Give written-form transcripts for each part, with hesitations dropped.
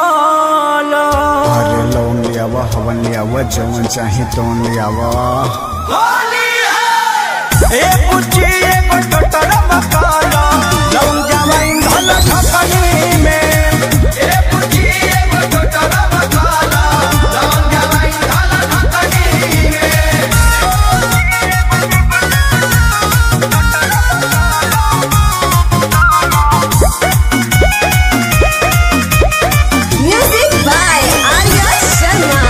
काला। अरे लोन लियावा हवन लियावा जवन चाहे तोन लियावा। ए पुची एगो टोटरा मकाला लौंग जवाइन धला ढकनी में। ए पुची एगो टोटरा मकाला लौंग जवाइन धला ढकनी में। Music by Arya Sharma।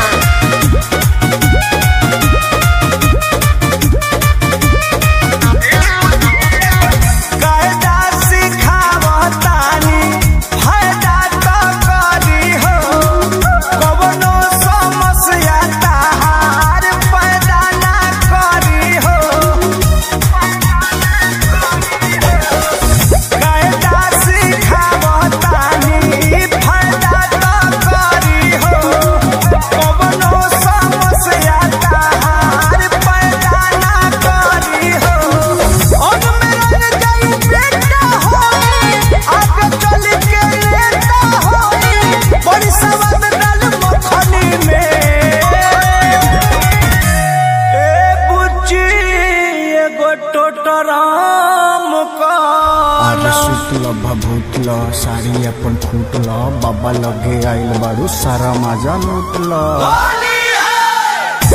भूतल साड़ी अपन फूटल बाबा लगे आइल बारू सारा मजा लूटल।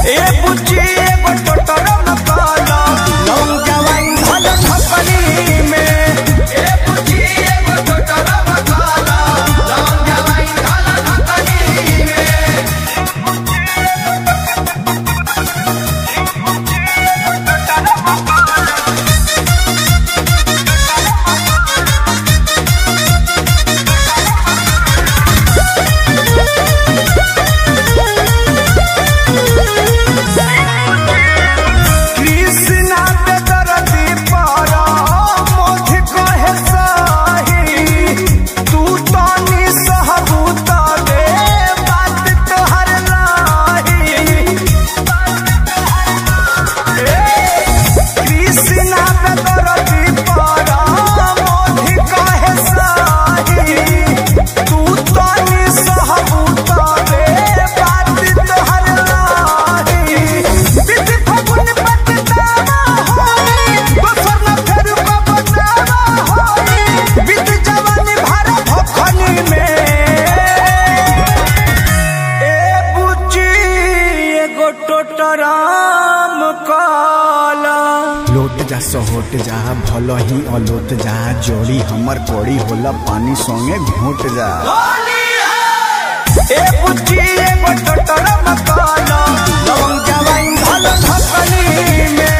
ए बुच्ची एगो टोटरा मकाला लौंग जवाइन धला ढकनी में। ए बुच्ची एगो टोटरा मकाला लौंग जवाइन धला ढकनी में। लोट जा सहोट जा भल ही अलोट जा जोड़ी हमर कोड़ी होला पानी संगे घोट जा। ए पुची एगो टोटरा मकाला लौंग जवाइन धला ढकनी में।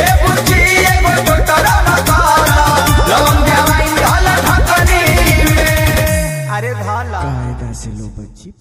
ए पुची एगो टोटरा मकाला लौंग जवाइन धला ढकनी में। अरे धाला कायदा से लो बच्ची।